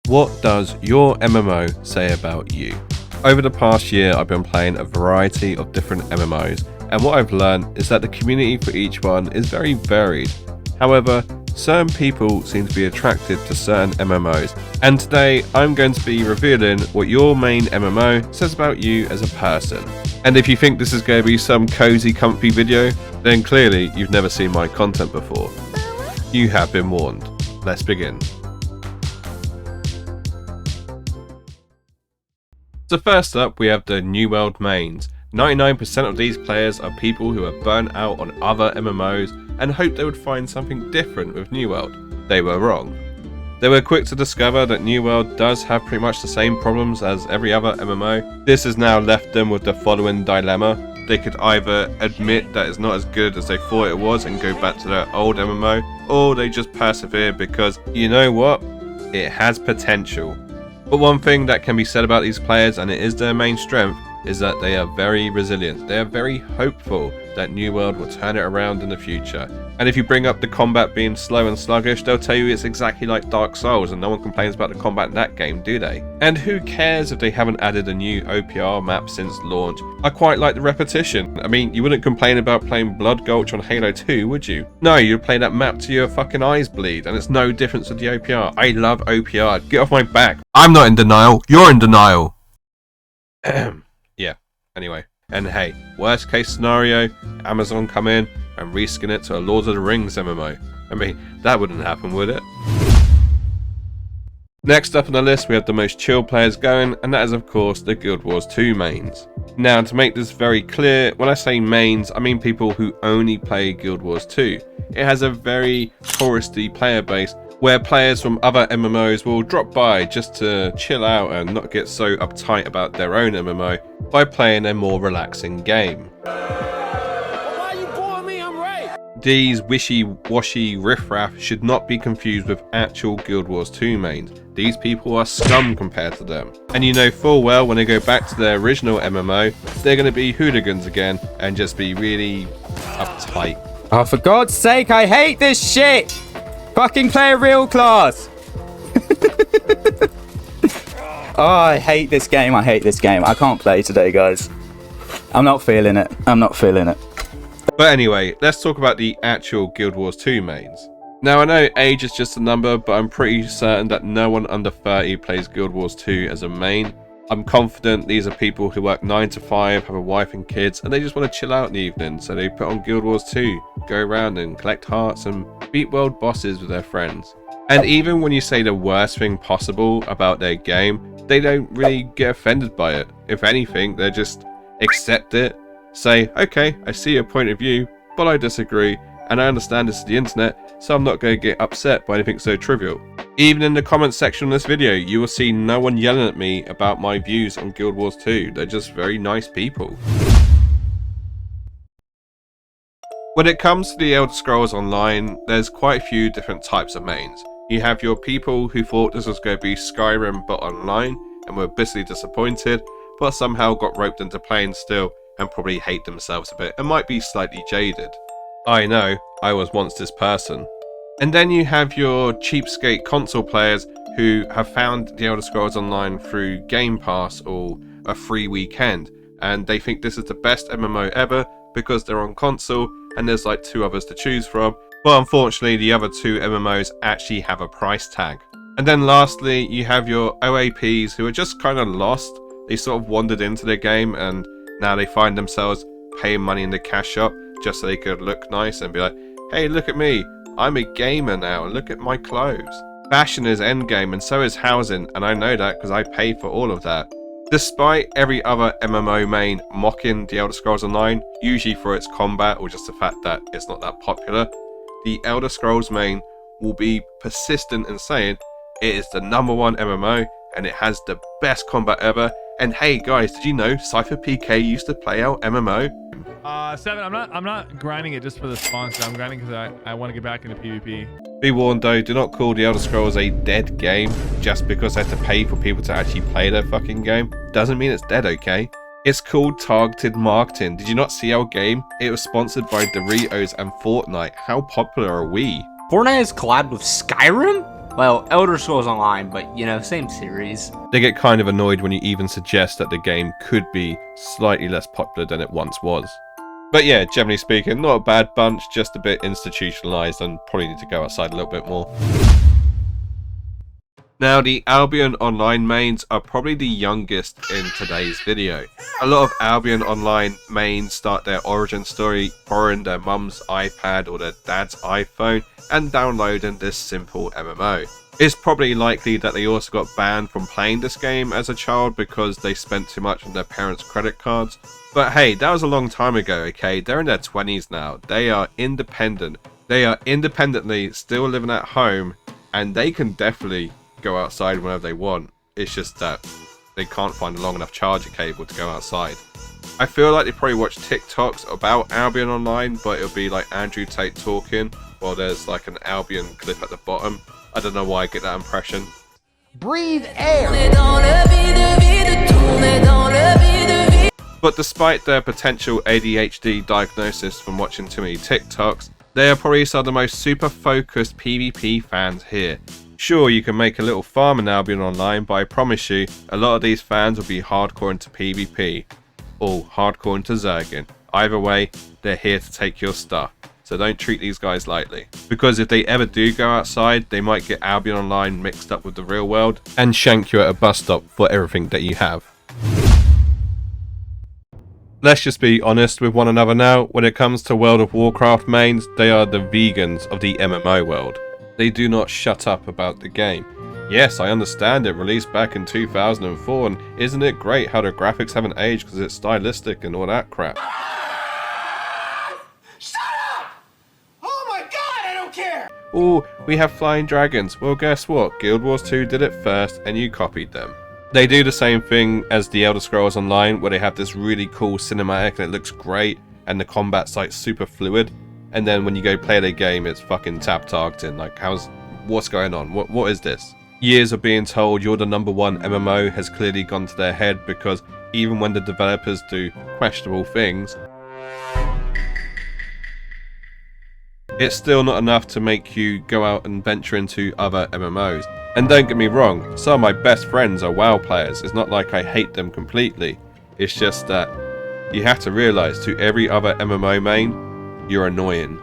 What does your MMO say about you? Over the past year, I've been playing a variety of different MMOs, and what I've learned is that the community for each one is very varied. However, certain people seem to be attracted to certain MMOs, and today I'm going to be revealing what your main MMO says about you as a person. And if you think this is going to be some cozy, comfy video, then clearly you've never seen my content before. You have been warned. Let's begin. So first up, we have the New World mains. 99% of these players are people who are burnt out on other MMOs and hoped they would find something different with New World. They were wrong. They were quick to discover that New World does have pretty much the same problems as every other MMO. This has now left them with the following dilemma. They could either admit that it's not as good as they thought it was and go back to their old MMO, or they just persevere because, you know what, it has potential. But one thing that can be said about these players, and it is their main strength, is that they are very resilient. They are very hopeful that New World will turn it around in the future. And if you bring up the combat being slow and sluggish, they'll tell you it's exactly like Dark Souls, and no one complains about the combat in that game, do they? And who cares if they haven't added a new OPR map since launch? I quite like the repetition. I mean, you wouldn't complain about playing Blood Gulch on Halo 2, would you? No, you'd play that map to your fucking eyes bleed, and it's no difference with the OPR. I love OPR. Get off my back. I'm not in denial. You're in denial. Yeah, anyway. And hey, worst case scenario, Amazon come in and reskin it to a Lord of the Rings MMO. I mean, that wouldn't happen, would it? Next up on the list, we have the most chill players going, and that is of course the Guild Wars 2 mains. Now, to make this very clear, when I say mains, I mean people who only play Guild Wars 2. It has a very touristy player base, where players from other MMOs will drop by just to chill out and not get so uptight about their own MMO by playing a more relaxing game. Why you boring me? I'm right. These wishy-washy riffraff should not be confused with actual Guild Wars 2 mains. These people are scum compared to them. And you know full well when they go back to their original MMO, they're going to be hooligans again and just be really uptight. Oh, for God's sake, I hate this shit! Fucking play a real class! Oh, I hate this game. I hate this game. I can't play today, guys. I'm not feeling it. I'm not feeling it. But anyway, let's talk about the actual Guild Wars 2 mains. Now, I know age is just a number, but I'm pretty certain that no one under 30 plays Guild Wars 2 as a main. I'm confident these are people who work 9 to 5, have a wife and kids, and they just want to chill out in the evening, so they put on Guild Wars 2, go around and collect hearts and beat world bosses with their friends. And even when you say the worst thing possible about their game, they don't really get offended by it. If anything, they just accept it, say, okay, I see your point of view, but I disagree, and I understand this is the internet, so I'm not going to get upset by anything so trivial. Even in the comments section of this video, you will see no one yelling at me about my views on Guild Wars 2. They're just very nice people. When it comes to the Elder Scrolls Online, there's quite a few different types of mains. You have your people who thought this was going to be Skyrim but online and were bitterly disappointed, but somehow got roped into playing still and probably hate themselves a bit and might be slightly jaded. I know, I was once this person. And then you have your cheapskate console players who have found the Elder Scrolls Online through Game Pass or a free weekend, and they think this is the best MMO ever because they're on console and there's like 2 others to choose from, but unfortunately the other 2 MMOs actually have a price tag. And then lastly, you have your OAPs who are just kind of lost. They sort of wandered into the game and now they find themselves paying money in the cash shop just so they could look nice and be like, hey, look at me. I'm a gamer now, look at my clothes. Fashion is endgame and so is housing, and I know that because I pay for all of that. Despite every other MMO main mocking the Elder Scrolls Online, usually for its combat or just the fact that it's not that popular, the Elder Scrolls main will be persistent in saying it is the #1 MMO and it has the best combat ever. And hey guys, did you know Cypher PK used to play out MMO? Seven, I'm not grinding it just for the sponsor. I'm grinding because I want to get back into PvP. Be warned though, do not call the Elder Scrolls a dead game just because they have to pay for people to actually play their fucking game. Doesn't mean it's dead, okay? It's called targeted marketing. Did you not see our game? It was sponsored by Doritos and Fortnite. How popular are we? Fortnite has collabed with Skyrim? Well, Elder Scrolls Online, but, you know, same series. They get kind of annoyed when you even suggest that the game could be slightly less popular than it once was. But yeah, generally speaking, not a bad bunch, just a bit institutionalized and probably need to go outside a little bit more. Now, the Albion Online mains are probably the youngest in today's video. A lot of Albion Online mains start their origin story borrowing their mum's iPad or their dad's iPhone and downloading this simple MMO. It's probably likely that they also got banned from playing this game as a child because they spent too much on their parents' credit cards. But hey, that was a long time ago, okay? They're in their 20s now. They are independent. They are independently still living at home, and they can definitely go outside whenever they want. It's just that they can't find a long enough charger cable to go outside. I feel like they probably watch TikToks about Albion Online, but it'll be like Andrew Tate talking while there's like an Albion clip at the bottom. I don't know why I get that impression. Breathe air. But despite their potential ADHD diagnosis from watching too many TikToks, they are probably some of the most super focused PvP fans here. Sure, you can make a little farm in Albion Online, but I promise you, a lot of these fans will be hardcore into PvP. Or hardcore into Zerging. Either way, they're here to take your stuff. So don't treat these guys lightly. Because if they ever do go outside, they might get Albion Online mixed up with the real world and shank you at a bus stop for everything that you have. Let's just be honest with one another now. When it comes to World of Warcraft mains, they are the vegans of the MMO world. They do not shut up about the game. Yes, I understand it released back in 2004, and isn't it great how the graphics haven't aged because it's stylistic and all that crap. Shut up! Oh my god, I don't care! Oh, we have flying dragons. Well, guess what? Guild Wars 2 did it first, and you copied them. They do the same thing as the Elder Scrolls Online, where they have this really cool cinematic and it looks great, and the combat's like super fluid. And then when you go play the game, it's fucking tap targeting. Like, what's going on? What is this? Years of being told you're the #1 MMO has clearly gone to their head, because even when the developers do questionable things, it's still not enough to make you go out and venture into other MMOs. And don't get me wrong, some of my best friends are WoW players. It's not like I hate them completely. It's just that you have to realise, to every other MMO main, you're annoying.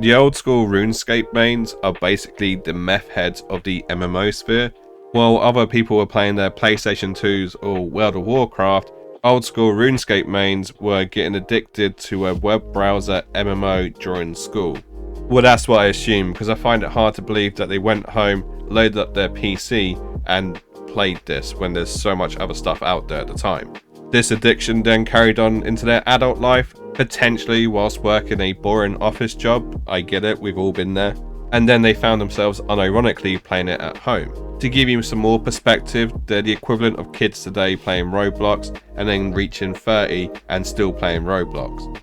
The old school RuneScape mains are basically the meth heads of the MMO sphere. While other people were playing their PlayStation 2s or World of Warcraft, old school RuneScape mains were getting addicted to a web browser MMO during school. Well, that's what I assume, because I find it hard to believe that they went home, loaded up their PC, and played this when there's so much other stuff out there at the time. This addiction then carried on into their adult life, potentially whilst working a boring office job. I get it, we've all been there. And then they found themselves unironically playing it at home. To give you some more perspective, they're the equivalent of kids today playing Roblox and then reaching 30 and still playing Roblox.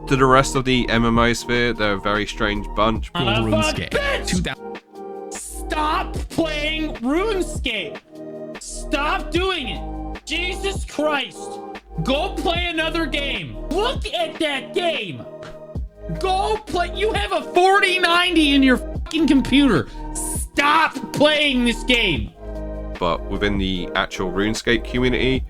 To the rest of the MMO sphere, they're a very strange bunch. School RuneScape. Stop playing RuneScape! Stop doing it! Jesus Christ! Go play another game! Look at that game! Go play. You have a 4090 in your fucking computer. Stop playing this game. But within the actual RuneScape community,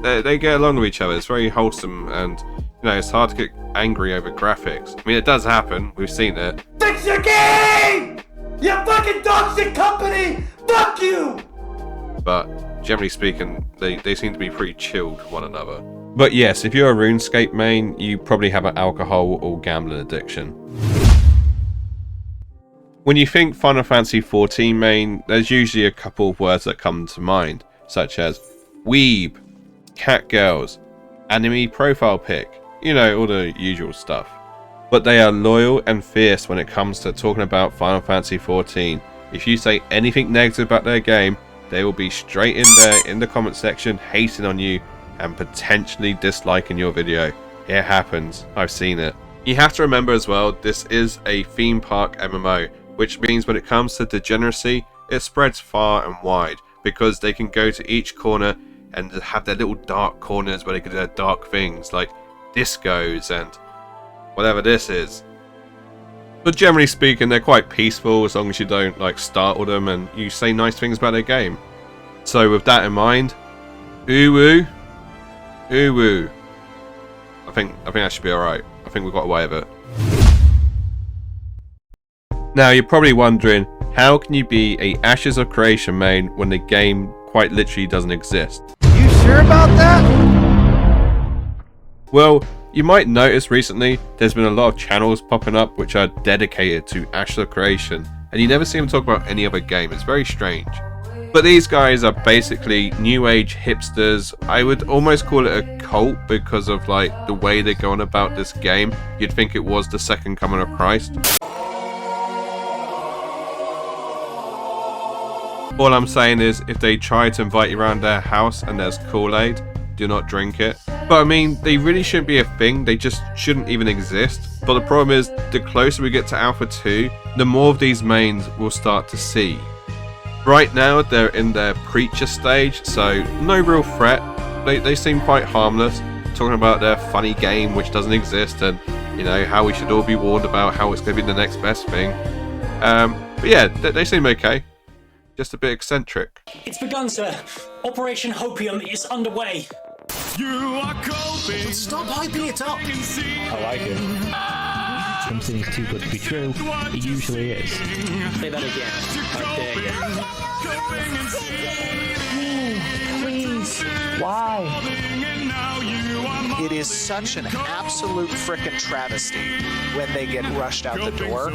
they get along with each other. It's very wholesome, and you know, it's hard to get angry over graphics. I mean, it does happen. We've seen it. Fix your game! You fucking dog shit company! Fuck you! But generally speaking, they seem to be pretty chilled with one another. But yes, if you're a RuneScape main, you probably have an alcohol or gambling addiction. When you think Final Fantasy XIV main, there's usually a couple of words that come to mind, such as weeb, catgirls, anime profile pic, you know, all the usual stuff. But they are loyal and fierce when it comes to talking about Final Fantasy XIV. If you say anything negative about their game, they will be straight in there in the comment section hating on you and potentially disliking your video. It happens. I've seen it. You have to remember as well, this is a theme park MMO, which means when it comes to degeneracy, it spreads far and wide, because they can go to each corner and have their little dark corners where they can do their dark things. Like, discos and whatever this is. But generally speaking, they're quite peaceful as long as you don't like startle them and you say nice things about their game. So with that in mind, ooh woo. I think that should be alright. I think we got away with it. Now you're probably wondering, how can you be a Ashes of Creation main when the game quite literally doesn't exist? You sure about that? Well, you might notice recently there's been a lot of channels popping up which are dedicated to Ashes of Creation, and you never see them talk about any other game. It's very strange. But these guys are basically new age hipsters. I would almost call it a cult because of like the way they're going about this game. You'd think it was the second coming of Christ. All I'm saying is, if they try to invite you around their house and there's Kool-Aid, do not drink it. But I mean, they really shouldn't be a thing. They just shouldn't even exist. But the problem is, the closer we get to Alpha 2, the more of these mains we'll start to see. Right now, they're in their preacher stage, so no real threat. They seem quite harmless, talking about their funny game which doesn't exist, and you know how we should all be warned about how it's going to be the next best thing. But yeah, they seem okay. Just a bit eccentric. It's begun, sir. Operation Hopium is underway. You are coping. Stop hyping it up. I like it. Something is too good to be true. It usually is. Say that again. I dare you. Please. Why? It is such an absolute frickin' travesty when they get rushed out the door.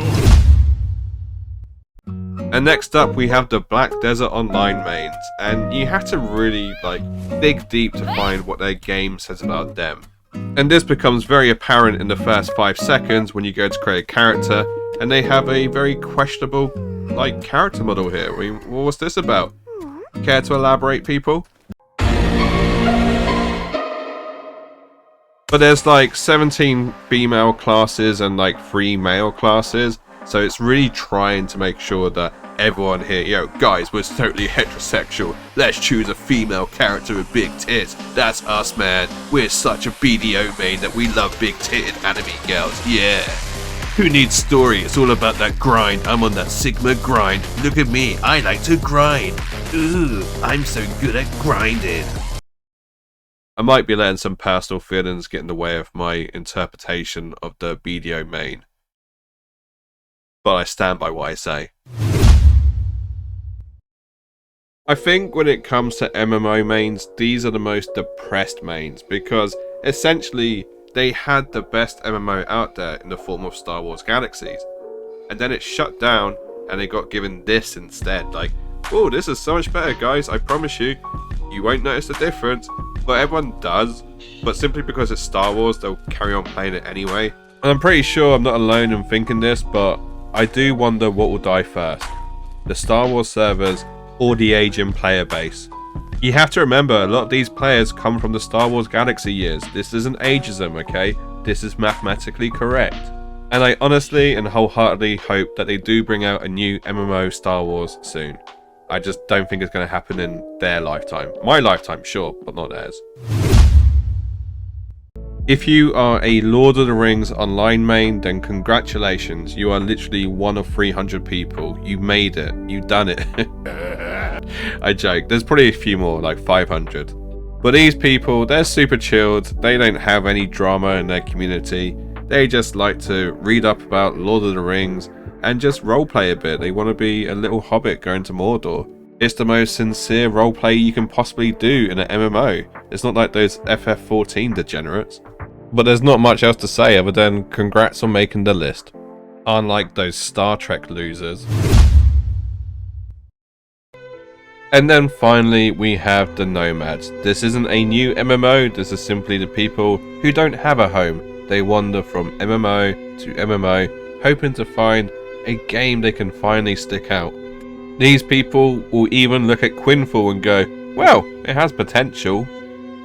And next up we have the Black Desert Online mains, and you have to really like dig deep to find what their game says about them. And this becomes very apparent in the first 5 seconds when you go to create a character, and they have a very questionable like character model here. I mean, what's this about? Care to elaborate, people? But there's like 17 female classes and like 3 male classes. So it's really trying to make sure that everyone here, yo, guys, we're totally heterosexual. Let's choose a female character with big tits. That's us, man. We're such a BDO main that we love big titted anime girls. Yeah. Who needs story? It's all about that grind. I'm on that Sigma grind. Look at me. I like to grind. Ooh, I'm so good at grinding. I might be letting some personal feelings get in the way of my interpretation of the BDO main, but I stand by what I say. I think when it comes to MMO mains, these are the most depressed mains because essentially they had the best MMO out there in the form of Star Wars Galaxies, and then it shut down and they got given this instead. Like, oh, this is so much better, guys. I promise you, you won't notice the difference. But everyone does, but simply because it's Star Wars, they'll carry on playing it anyway. And I'm pretty sure I'm not alone in thinking this, but I do wonder what will die first, the Star Wars servers or the aging player base. You have to remember, a lot of these players come from the Star Wars Galaxy years. This isn't ageism, okay? This is mathematically correct. And I honestly and wholeheartedly hope that they do bring out a new MMO Star Wars soon. I just don't think it's going to happen in their lifetime. My lifetime, sure, but not theirs. If you are a Lord of the Rings online main, then congratulations. You are literally one of 300 people. You made it. You've done it. I joke. There's probably a few more, like 500. But these people, they're super chilled. They don't have any drama in their community. They just like to read up about Lord of the Rings and just roleplay a bit. They want to be a little hobbit going to Mordor. It's the most sincere roleplay you can possibly do in an MMO. It's not like those FF14 degenerates. But there's not much else to say other than congrats on making the list. Unlike those Star Trek losers. And then finally we have the Nomads. This isn't a new MMO, this is simply the people who don't have a home. They wander from MMO to MMO, hoping to find a game they can finally stick out. These people will even look at Quinfall and go, well, it has potential,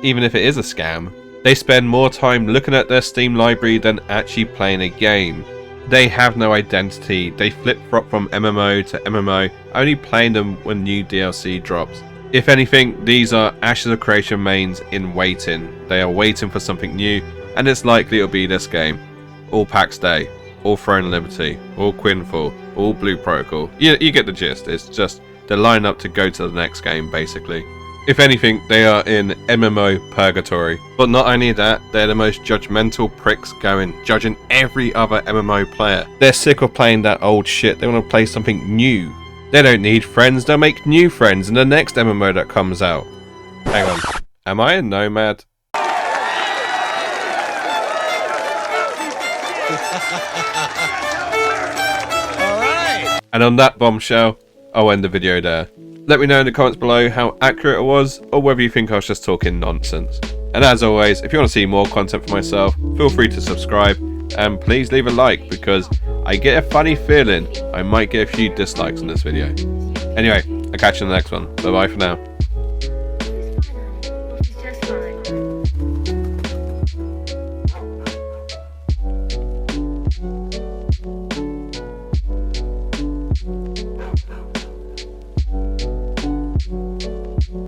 even if it is a scam. They spend more time looking at their Steam library than actually playing a game. They have no identity, they flip-flop from MMO to MMO, only playing them when new DLC drops. If anything, these are Ashes of Creation mains in waiting. They are waiting for something new, and it's likely it'll be this game. All Pax Day, all Throne Liberty, all Quinfall, all Blue Protocol. You get the gist. It's just the lineup to go to the next game, basically. If anything, they are in MMO purgatory. But not only that, they're the most judgmental pricks going, judging every other MMO player. They're sick of playing that old shit. They want to play something new. They don't need friends. They'll make new friends in the next MMO that comes out. Hang on. Am I a nomad? Alright! And on that bombshell, I'll end the video there. Let me know in the comments below how accurate it was, or whether you think I was just talking nonsense. And as always, if you want to see more content for myself, feel free to subscribe, and please leave a like, because I get a funny feeling I might get a few dislikes on this video. Anyway, I'll catch you in the next one. Bye bye for now.